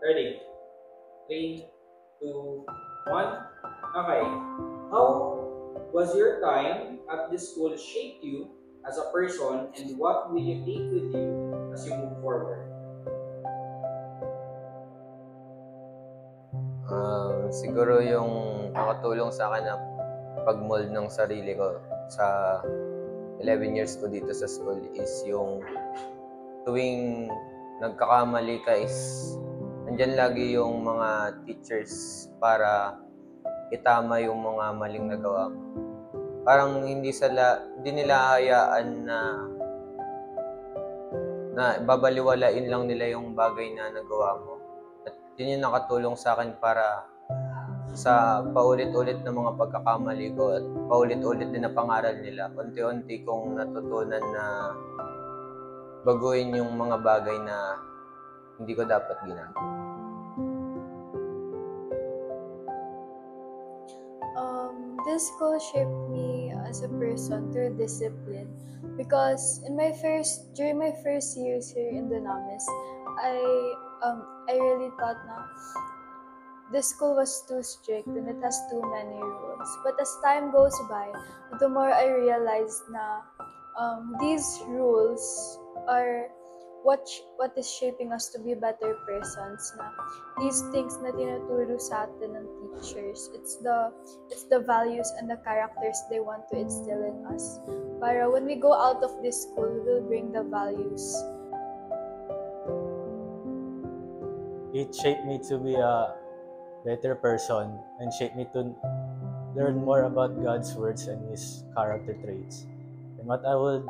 Ready? Three, two, one. Okay. How was your time at this school shaped you as a person, and what will you take with you as you move forward? Siguro yung nakatulong sa akin na pag-mold ng sarili ko sa 11 years ko dito sa school is yung tuwing nagkakamali ka is nandyan lagi yung mga teachers para itama yung mga maling nagawa mo. Parang hindi nila hayaan na babaliwalain lang nila yung bagay na nagawa mo. At yun yung nakatulong sa akin para sa paulit-ulit na mga pagkakamali ko at paulit-ulit din na pangaral nila. Unti-unti kong natutunan na baguhin yung mga bagay na hindi ko dapat ginagawa. This school shaped me as a person through discipline because during my first years here in Dunamis, I really thought na this school was too strict and it has too many rules. But as time goes by, the more I realized na these rules are what is shaping us to be better persons. Na these things na tinuturo sa atin ng teachers, it's the values and the characters they want to instill in us. Para when we go out of this school, we will bring the values. It shaped me to be a better person and shaped me to learn more about God's words and His character traits. And what I would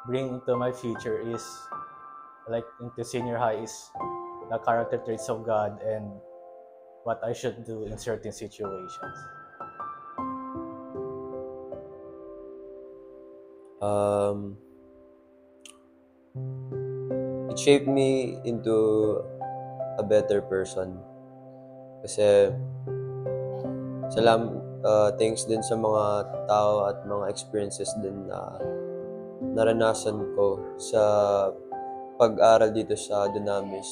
bring into my future is, like into senior high, is the character traits of God and what I should do in certain situations. It shaped me into a better person. Kasi thanks din sa mga tao at mga experiences din na naranasan ko sa pag-aral dito sa Dunamis.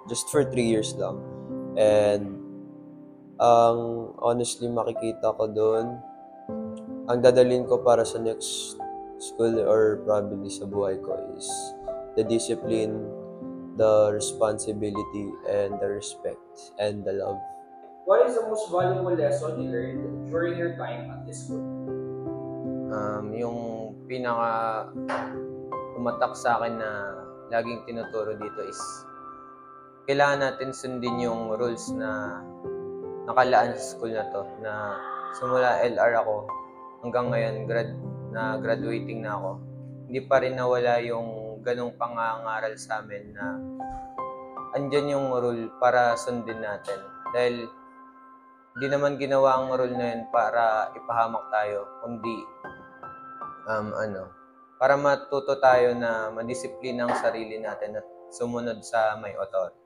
Just for 3 years lang. And honestly makikita ko doon, ang dadalhin ko para sa next school or probably sa buhay ko is the discipline, the responsibility, and the respect, and the love. What is the most valuable lesson you learned during your time at this school? Yung pinaka tumatak sa akin na laging tinuturo dito is kailangan natin sundin yung rules na nakalaan sa school na to, na simula LR ako hanggang ngayon graduating na ako, hindi pa rin nawala yung ganong pangangaral sa amin na andyan yung rule para sundin natin. Dahil hindi naman ginawa ang rule na yun para ipahamak tayo, kundi para matuto tayo na madisiplina ang sarili natin at sumunod sa may authority.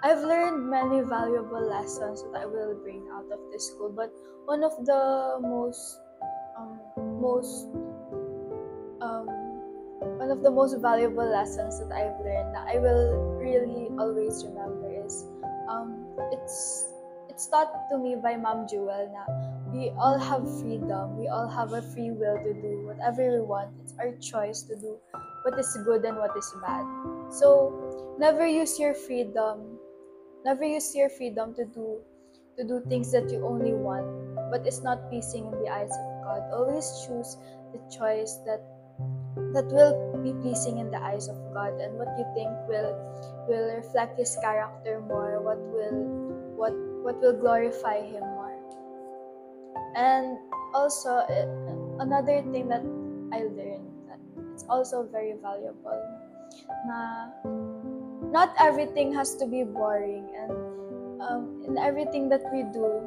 I've learned many valuable lessons that I will bring out of this school, but one of the most valuable lessons that I've learned that I will really always remember is it's taught to me by Ma'am Jewel na we all have freedom, we all have a free will to do whatever we want. It's our choice to do what is good and what is bad. So never use your freedom to do things that you only want, but it's not pleasing in the eyes of God. Always choose the choice that will be pleasing in the eyes of God, and what you think will reflect His character more, what will glorify Him more. And also another thing that I learned that it's also very valuable na not everything has to be boring, and in everything that we do,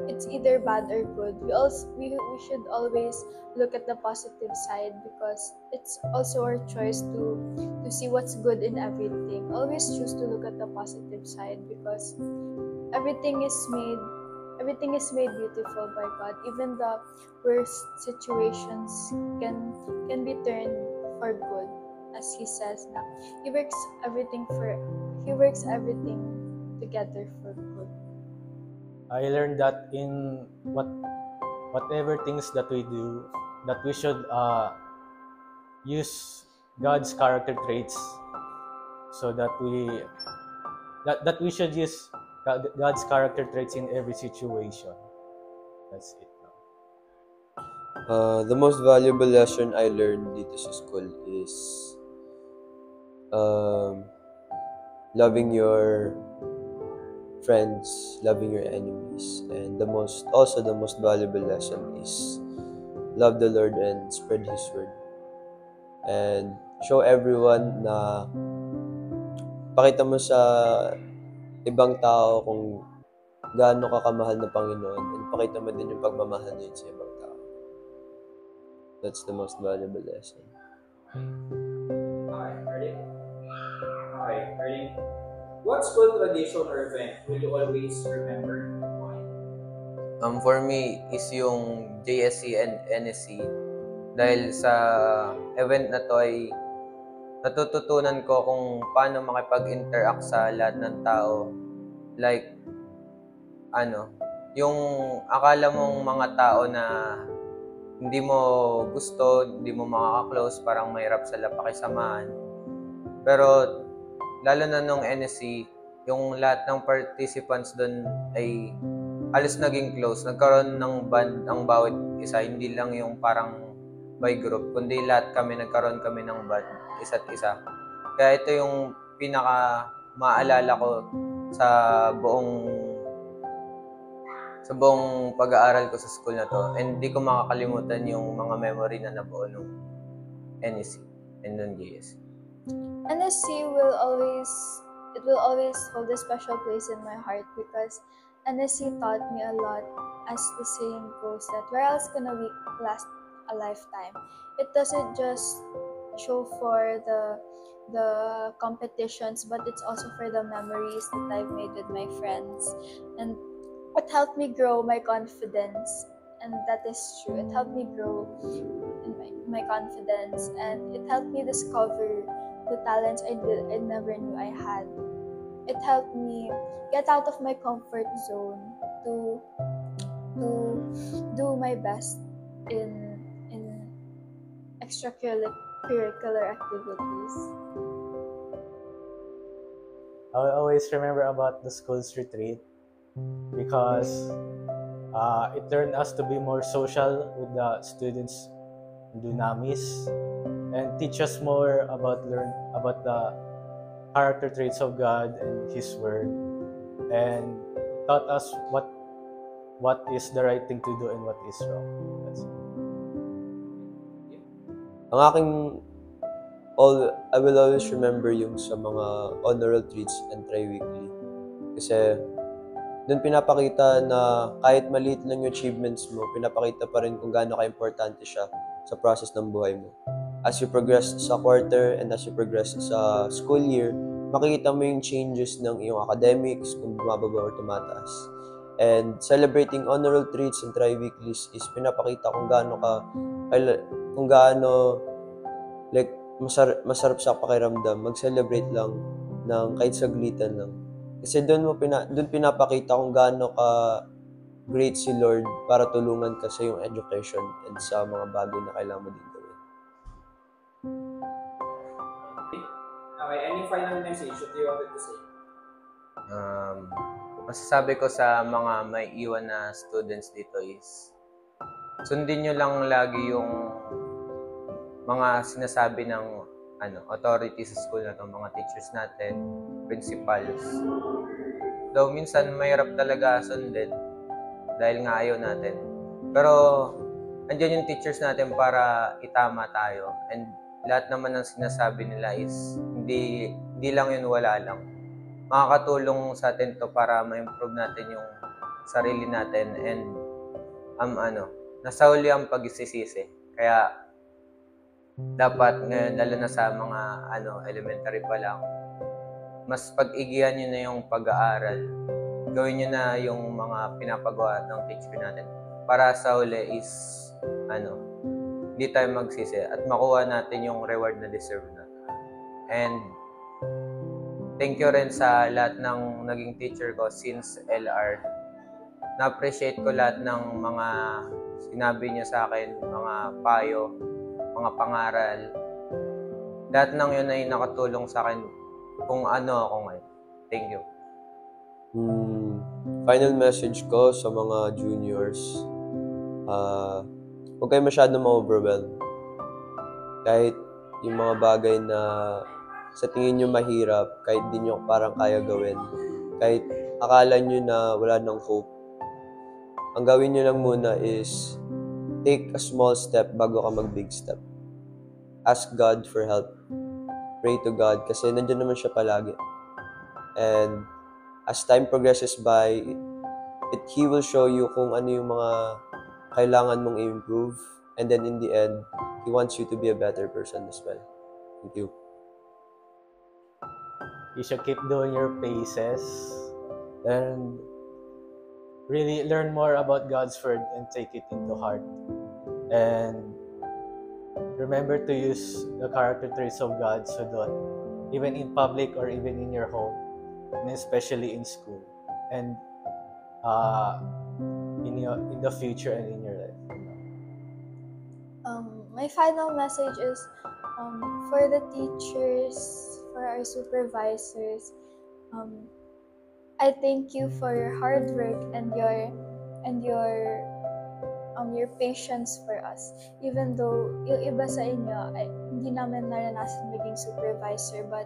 it's either bad or good. We should always look at the positive side because it's also our choice to see what's good in everything. Always choose to look at the positive side because everything is made beautiful by God. Even the worst situations can be turned for good, as He says na He He works everything together for good. I learned that in whatever things that we do, that we should use God's character traits, so that we should use God's character traits in every situation. That's it. The most valuable lesson I learned dito sa school is loving your friends, loving your enemies, and the most valuable lesson is love the Lord and spread His word, and show everyone na pakita mo sa ibang tao kung gaano ka kamahal na Panginoon, and pakita mo din yung pagmamahal niya sa ibang tao. That's the most valuable lesson. Okay, ready? Okay, ready? What school tradition or event will you always remember? Why? For me is yung JSC and NSC, dahil sa event na to ay natututunan ko kung paano makipag-interact sa lahat ng tao. Like, yung akala mong mga tao na hindi mo gusto, hindi mo makaka-close, parang mahirap sila pakisamahan. Pero, lalo na nung NSC, yung lahat ng participants doon ay halos naging close. Nagkaroon ng band ang bawat isa, hindi lang yung parang by group, kundi lahat nagkaroon kami ng band, isa't isa. Kaya ito yung pinaka maalala ko sa buong pag-aaral ko sa school na to. And hindi ko makakalimutan yung mga memory na nabuo nung NSC and nung JSC. NSC will always hold a special place in my heart because NSC taught me a lot. As the saying goes, that where else gonna we last a lifetime? It doesn't just show for the competitions, but it's also for the memories that I've made with my friends, and it helped me grow my confidence. And that is true. It helped me grow in my confidence, and it helped me discover the talents I never knew I had. It helped me get out of my comfort zone to do my best in extracurricular activities. I always remember about the school's retreat because it turned us to be more social with the students in Dunamis, and teach us more about the character traits of God and His Word, and taught us what is the right thing to do and what is wrong. That's it. Ang aking I will always remember yung sa mga honor roll treats and tri-weekly. Kasi doon pinapakita na kahit maliit lang yung achievements mo, pinapakita pa rin kung gaano ka-importante siya sa process ng buhay mo. As you progress sa quarter and as you progress sa school year, makikita mo yung changes ng iyong academics, kung bumababa or tumataas. And celebrating honor roll treats and tri-weeklies is pinapakita kung gaano like masarap sa pakiramdam mag-celebrate lang ng kahit saglitan lang. Kasi doon pinapakita kung gaano ka great si Lord para tulungan ka sa iyong education and sa mga bagay na kailangan mo din gawin. Okay, any final message that you wanted to say? Masasabi ko sa mga may iwan na students dito is sundin nyo lang lagi yung mga sinasabi ng authority sa school na to, mga teachers natin, principals. Though minsan mahirap talaga sundin dahil nga ayaw natin. Pero andyan yung teachers natin para itama tayo, and lahat naman ng sinasabi nila is hindi lang yun, wala lang. Makakatulong sa atin to para ma-improve natin yung sarili natin, and nasa huli ang pagsisisi. Kaya dapat ngayon, lalo na sa mga elementary pa lang, mas pag-igihan nyo na yung pag-aaral. Gawin nyo na yung mga pinapagawa ng teacher natin para sa huli is hindi tayo magsisi at makuha natin yung reward na deserve natin. And thank you rin sa lahat ng naging teacher ko since LR. Na-appreciate ko lahat ng mga sinabi niya sa akin, mga payo, mga pangaral. Lahat ng yun ay nakatulong sa akin kung ano ako ngayon. Thank you. Final message ko sa mga juniors, huwag kayo masyado ma-overwhelm. Kahit yung mga bagay na sa tingin nyo mahirap, kahit di nyo parang kaya gawin, kahit akala nyo na wala nang hope, ang gawin nyo lang muna is take a small step bago ka mag-big step. Ask God for help. Pray to God kasi nandiyan naman siya palagi. And as time progresses by, He will show you kung ano yung mga kailangan mong i-improve. And then in the end, He wants you to be a better person as well. Thank you. You should keep doing your paces and really learn more about God's word and take it into heart. And remember to use the character traits of God so that even in public or even in your home, and especially in school, and in the future and in your life. My final message is for the teachers, for our supervisors. I thank you for your hard work and your patience for us. Even though yung iba sa inyo ay hindi namin naranasan maging supervisor, but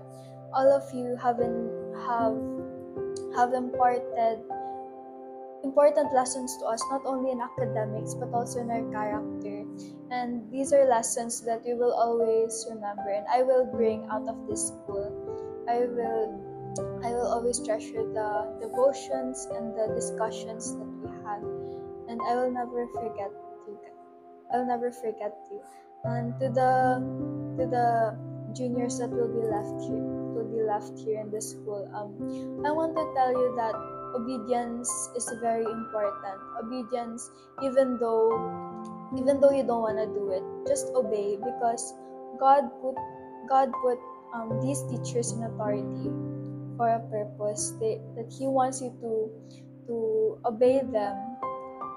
all of you have important lessons to us, not only in academics but also in our character. And these are lessons that we will always remember, and I will bring out of this school. I will always treasure the devotions and the discussions that we had, and I will never forget you. I'll never forget you. And to the juniors that will be left here in the school, I want to tell you that obedience is very important. Obedience, even though you don't want to do it, just obey, because God put these teachers in authority for a purpose. That He wants you to obey them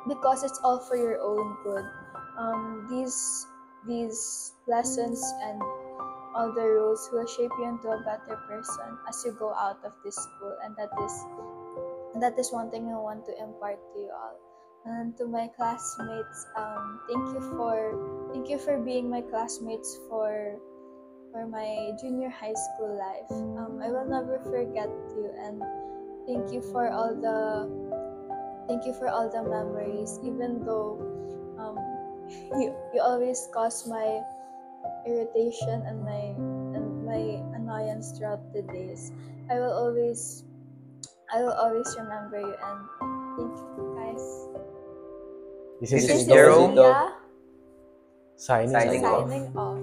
because it's all for your own good. These lessons and all the rules will shape you into a better person as you go out of this school, and that is one thing I want to impart to you all. And to my classmates, thank you for being my classmates for my junior high school life. I will never forget you, and thank you for all the memories, even though you always cause my irritation and my annoyance throughout the days. I will always remember you, and thank you guys. This This is is Jero. Leah signing Signing off. signing off.